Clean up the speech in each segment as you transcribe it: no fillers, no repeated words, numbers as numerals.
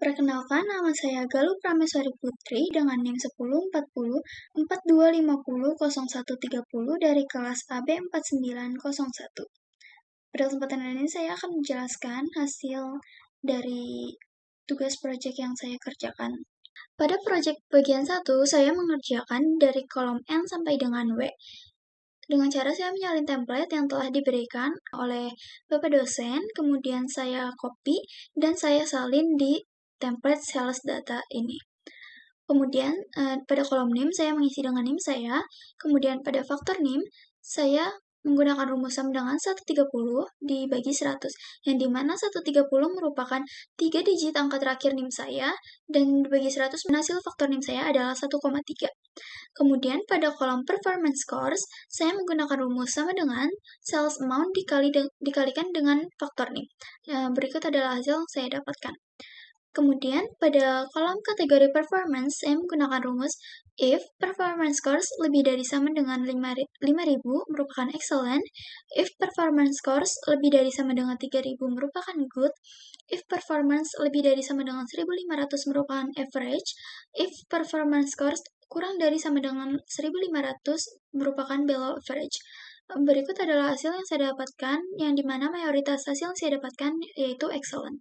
Perkenalkan, nama saya Galuh Prameswari Putri dengan NIM 1040 4250 0130 dari kelas AB 4901. Pada kesempatan ini saya akan menjelaskan hasil dari tugas proyek yang saya kerjakan. Pada proyek bagian 1, saya mengerjakan dari kolom N sampai dengan W. Dengan cara saya menyalin template yang telah diberikan oleh Bapak dosen, kemudian saya copy dan saya salin di template sales data ini. Kemudian pada kolom NIM saya mengisi dengan NIM saya, kemudian pada faktor NIM saya menggunakan rumus sama dengan 130 dibagi 100, yang dimana 130 merupakan 3 digit angka terakhir NIM saya, dan dibagi 100 hasil faktor NIM saya adalah 1,3. Kemudian pada kolom performance scores, saya menggunakan rumus sama dengan sales amount dikalikan dengan faktor NIM. Berikut adalah hasil yang saya dapatkan. Kemudian pada kolom kategori performance, saya menggunakan rumus if performance scores lebih dari sama dengan 5.000 merupakan excellent, if performance scores lebih dari sama dengan 3.000 merupakan good, if performance lebih dari sama dengan 1.500 merupakan average, if performance scores kurang dari sama dengan 1.500 merupakan below average. Berikut adalah hasil yang saya dapatkan, yang dimana mayoritas hasil yang saya dapatkan yaitu excellent.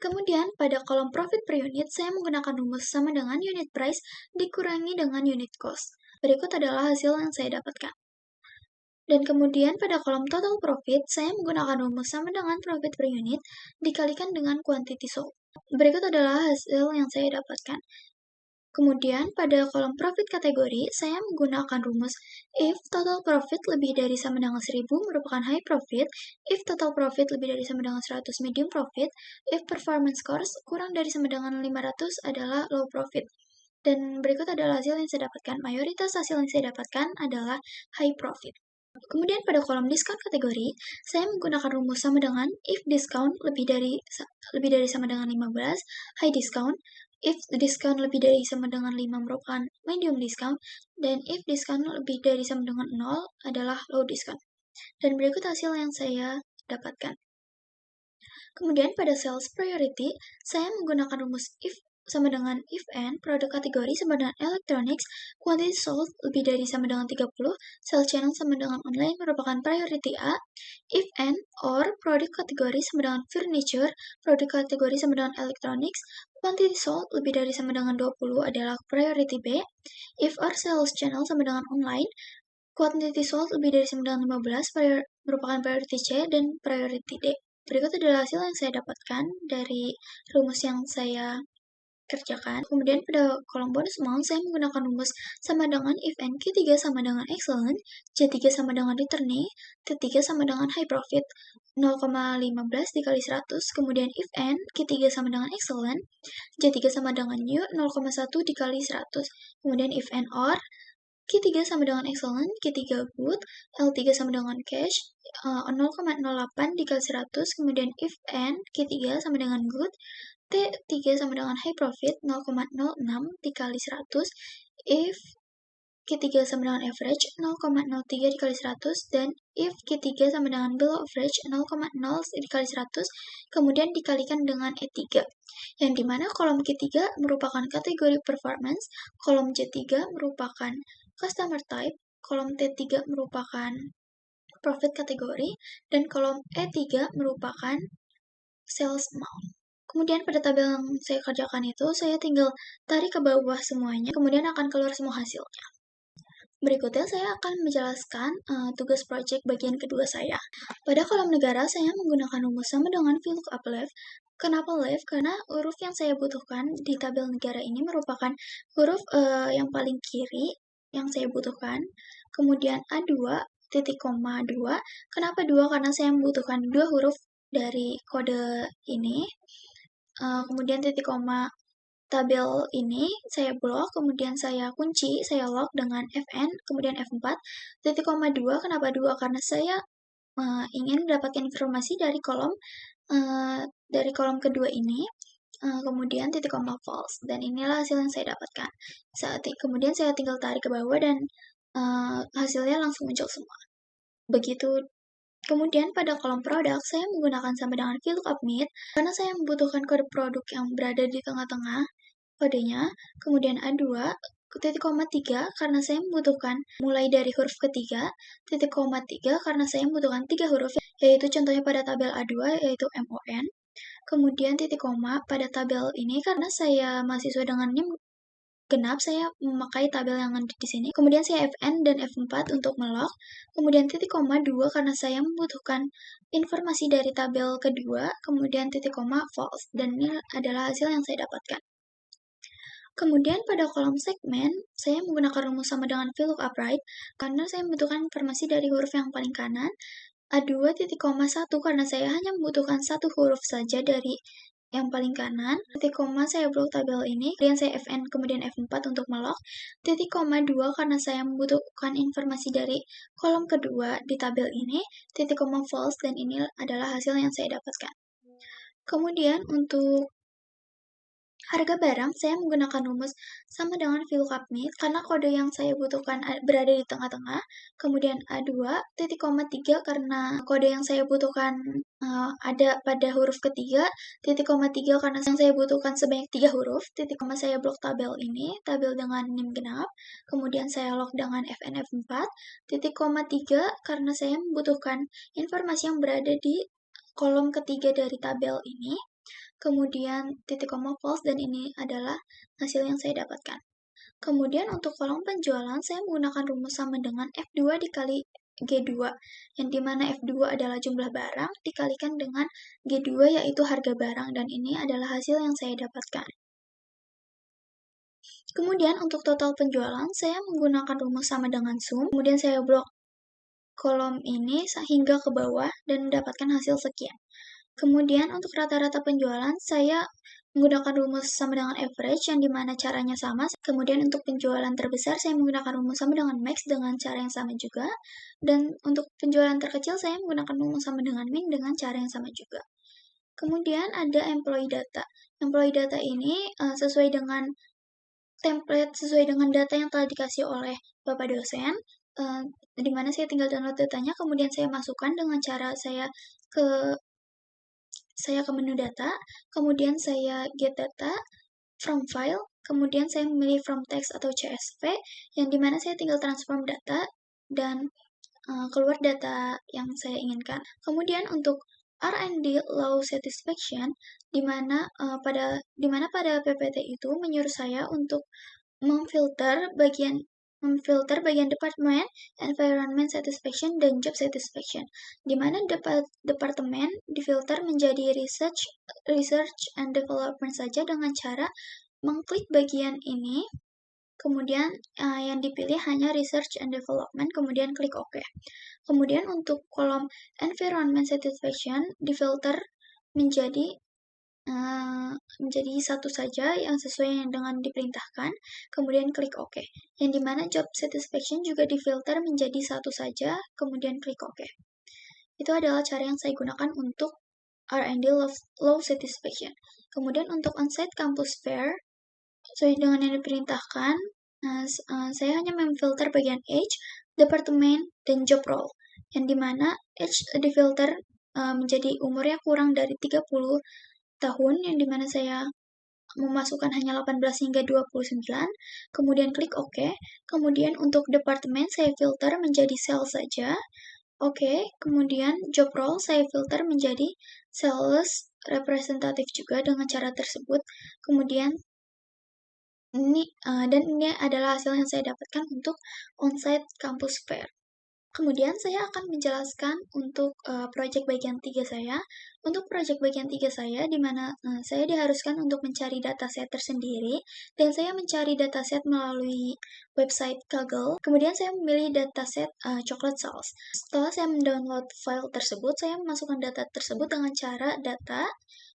Kemudian, pada kolom profit per unit, saya menggunakan rumus sama dengan unit price dikurangi dengan unit cost. Berikut adalah hasil yang saya dapatkan. Dan kemudian pada kolom total profit, saya menggunakan rumus sama dengan profit per unit dikalikan dengan quantity sold. Berikut adalah hasil yang saya dapatkan. Kemudian, pada kolom profit kategori, saya menggunakan rumus if total profit lebih dari sama dengan 1.000 merupakan high profit, if total profit lebih dari sama dengan 100 medium profit, if performance scores kurang dari sama dengan 500 adalah low profit. Dan berikut adalah hasil yang saya dapatkan. Mayoritas hasil yang saya dapatkan adalah high profit. Kemudian pada kolom diskon kategori, saya menggunakan rumus sama dengan if discount lebih dari sama dengan 15, high discount, if discount lebih dari sama dengan 5 merupakan medium discount, dan if discount lebih dari sama dengan 0 adalah low discount. Dan berikut hasil yang saya dapatkan. Kemudian pada sales priority, saya menggunakan rumus if sama dengan if and, produk kategori sama dengan electronics, quantity sold lebih dari sama dengan 30, sales channel sama dengan online merupakan priority A, if and, or, produk kategori sama dengan furniture, produk kategori sama dengan electronics, quantity sold lebih dari sama dengan 20 adalah priority B, if or sales channel sama dengan online, quantity sold lebih dari sama dengan 15 merupakan priority C dan priority D. Berikut adalah hasil yang saya dapatkan dari rumus yang saya kerjakan. Kemudian pada kolom bonus amount, saya menggunakan rumus sama dengan if and Q3 sama dengan excellent, J3 sama dengan returning, T3 sama dengan high profit, 0,15 dikali 100, kemudian if and Q3 sama dengan excellent, J3 sama dengan new, 0,1 dikali 100, kemudian if and or, Q3 sama dengan excellent, Q3 good, L3 sama dengan cash, 0,08 dikali 100, kemudian if and Q3 sama dengan good, T3 sama dengan high profit 0,06 dikali 100, if Q3 sama dengan average 0,03 dikali 100, dan if Q3 sama dengan below average 0,0 dikali 100, kemudian dikalikan dengan E3, yang dimana kolom Q3 merupakan kategori performance, kolom J3 merupakan customer type, kolom T3 merupakan profit kategori, dan kolom E3 merupakan sales amount. Kemudian pada tabel yang saya kerjakan itu, saya tinggal tarik ke bawah semuanya, kemudian akan keluar semua hasilnya. Berikutnya saya akan menjelaskan tugas project bagian kedua saya. Pada kolom negara, saya menggunakan rumus sama dengan VLOOKUP left. Kenapa left? Karena huruf yang saya butuhkan di tabel negara ini merupakan huruf yang paling kiri yang saya butuhkan. Kemudian A2, titik koma 2. Kenapa 2? Karena saya membutuhkan 2 huruf dari kode ini. Kemudian titik koma tabel ini saya blok, kemudian saya kunci, saya lock dengan Fn, kemudian F4. Titik koma 2, kenapa 2? Karena saya ingin mendapatkan informasi dari kolom kedua ini. Kemudian titik koma false, dan inilah hasil yang saya dapatkan. Kemudian saya tinggal tarik ke bawah dan hasilnya langsung muncul semua. Begitu Kemudian pada kolom produk, saya menggunakan sama dengan VLOOKUP Meet karena saya membutuhkan kode produk yang berada di tengah-tengah kodenya. Kemudian A2, titik koma 3 karena saya membutuhkan mulai dari huruf ketiga, titik koma 3 karena saya membutuhkan 3 huruf, yaitu contohnya pada tabel A2 yaitu MON. Kemudian titik koma pada tabel ini karena saya mahasiswa dengan NIM genap, saya memakai tabel yang ada di sini. Kemudian saya Fn dan F4 untuk melog. Kemudian titik koma 2 karena saya membutuhkan informasi dari tabel kedua. Kemudian titik koma false. Dan ini adalah hasil yang saya dapatkan. Kemudian pada kolom segmen, saya menggunakan rumus sama dengan VLOOKUP right karena saya membutuhkan informasi dari huruf yang paling kanan. A2 titik koma 1 karena saya hanya membutuhkan satu huruf saja dari yang paling kanan. Titik koma saya blok tabel ini, kemudian saya Fn kemudian F4 untuk melog. Titik koma 2 karena saya membutuhkan informasi dari kolom kedua di tabel ini. Titik koma false dan ini adalah hasil yang saya dapatkan. Kemudian untuk harga barang, saya menggunakan rumus sama dengan VLOOKUP Meet karena kode yang saya butuhkan berada di tengah-tengah. Kemudian A2, titik koma 3 karena kode yang saya butuhkan ada pada huruf ketiga. Titik koma 3 karena yang saya butuhkan sebanyak 3 huruf. Titik koma saya blok tabel ini, tabel dengan NIM genap. Kemudian saya log dengan FNF4. Titik koma 3 karena saya membutuhkan informasi yang berada di kolom ketiga dari tabel ini. Kemudian titik koma false dan ini adalah hasil yang saya dapatkan. Kemudian untuk kolom penjualan, saya menggunakan rumus sama dengan F2 dikali G2, yang dimana F2 adalah jumlah barang dikalikan dengan G2 yaitu harga barang, dan ini adalah hasil yang saya dapatkan. Kemudian untuk total penjualan, saya menggunakan rumus sama dengan sum, kemudian saya blok kolom ini hingga ke bawah dan mendapatkan hasil sekian. Kemudian untuk rata-rata penjualan, saya menggunakan rumus sama dengan average yang dimana caranya sama. Kemudian untuk penjualan terbesar, saya menggunakan rumus sama dengan max dengan cara yang sama juga. Dan untuk penjualan terkecil, saya menggunakan rumus sama dengan min dengan cara yang sama juga. Kemudian ada employee data. Employee data ini sesuai dengan template, sesuai dengan data yang telah dikasih oleh Bapak dosen, di mana saya tinggal download datanya, kemudian saya masukkan dengan cara saya ke menu data, kemudian saya get data from file, kemudian saya memilih from text atau CSV, yang dimana saya tinggal transform data dan keluar data yang saya inginkan. Kemudian untuk R&D low satisfaction, dimana pada PPT itu menyuruh saya untuk memfilter bagian departemen, environment satisfaction, dan job satisfaction, di mana departemen difilter menjadi research and development saja dengan cara mengklik bagian ini, kemudian yang dipilih hanya research and development, kemudian klik OK. Kemudian untuk kolom environment satisfaction difilter menjadi satu saja yang sesuai dengan diperintahkan, kemudian klik OK. Yang dimana job satisfaction juga difilter menjadi satu saja, kemudian klik OK. Itu adalah cara yang saya gunakan untuk R&D low satisfaction. Kemudian untuk on-site campus fair, sesuai dengan yang diperintahkan, saya hanya memfilter bagian age, departemen, dan job role. Yang dimana age difilter menjadi umurnya kurang dari 30 tahun, yang dimana saya memasukkan hanya 18 hingga 29, kemudian klik OK. Kemudian untuk departemen saya filter menjadi sales saja. Oke, kemudian job role saya filter menjadi sales representatif juga dengan cara tersebut. Kemudian ini adalah hasil yang saya dapatkan untuk on-site campus fair. Kemudian saya akan menjelaskan untuk proyek bagian 3 saya. Untuk proyek bagian 3 saya, di mana saya diharuskan untuk mencari dataset tersendiri, dan saya mencari dataset melalui website Kaggle. Kemudian saya memilih dataset chocolate sauce. Setelah saya mendownload file tersebut, saya memasukkan data tersebut dengan cara data,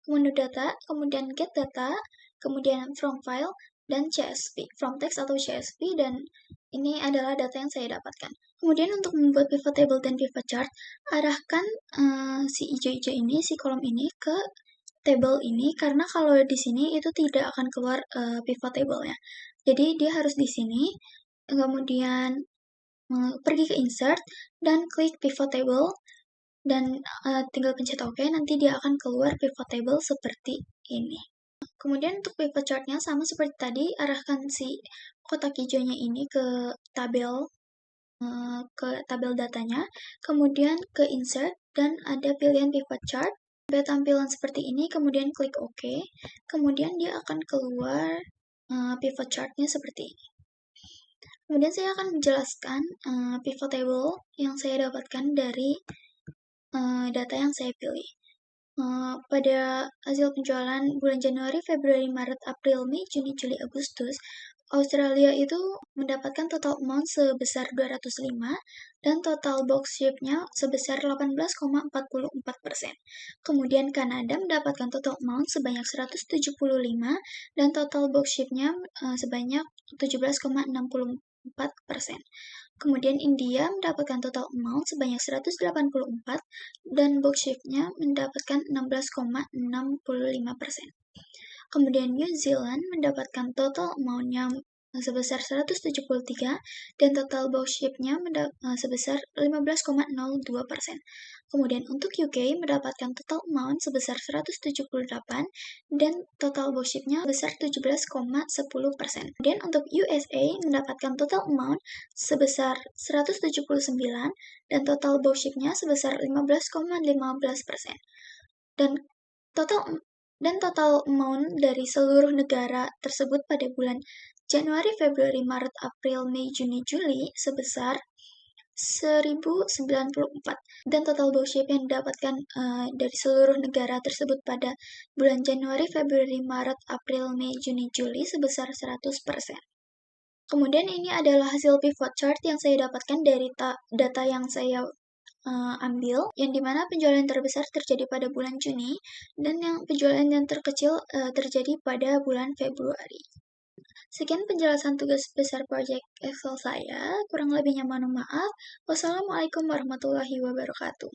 menu data, kemudian get data, kemudian from file, dan CSV, from text atau CSV, dan ini adalah data yang saya dapatkan. Kemudian untuk membuat pivot table dan pivot chart, arahkan si hijau-hijau ini, si kolom ini ke table ini, karena kalau di sini itu tidak akan keluar pivot table-nya. Jadi dia harus di sini, kemudian pergi ke insert, dan klik pivot table, dan tinggal pencet OK, nanti dia akan keluar pivot table seperti ini. Kemudian untuk pivot chart-nya sama seperti tadi, arahkan si kotak hijaunya ini ke tabel datanya, kemudian ke insert, dan ada pilihan pivot chart. Sampai tampilan seperti ini, kemudian klik OK, kemudian dia akan keluar pivot chart-nya seperti ini. Kemudian saya akan menjelaskan pivot table yang saya dapatkan dari data yang saya pilih. Pada hasil penjualan bulan Januari, Februari, Maret, April, Mei, Juni, Juli, Agustus, Australia itu mendapatkan total amount sebesar 205 dan total box ship-nya sebesar 18,44%. Kemudian Kanada mendapatkan total amount sebanyak 175 dan total box ship-nya sebanyak 17,64%. Kemudian India mendapatkan total amount sebanyak 184 dan box ship-nya mendapatkan 16,65%. Kemudian New Zealand mendapatkan total amount-nya sebesar 173 dan total box ship-nya sebesar 15,02%. Kemudian untuk UK mendapatkan total amount sebesar 178 dan total box ship-nya sebesar 17,10%. Kemudian untuk USA mendapatkan total amount sebesar 179 dan total box ship-nya sebesar 15,15%. Dan total amount dari seluruh negara tersebut pada bulan Januari, Februari, Maret, April, Mei, Juni, Juli sebesar 1094 dan total box ship yang didapatkan dari seluruh negara tersebut pada bulan Januari, Februari, Maret, April, Mei, Juni, Juli sebesar 100%. Kemudian ini adalah hasil pivot chart yang saya dapatkan dari data yang saya ambil, yang dimana penjualan terbesar terjadi pada bulan Juni dan yang penjualan yang terkecil terjadi pada bulan Februari. Sekian penjelasan tugas besar project Excel saya, kurang lebihnya mohon maaf. Wassalamualaikum warahmatullahi wabarakatuh.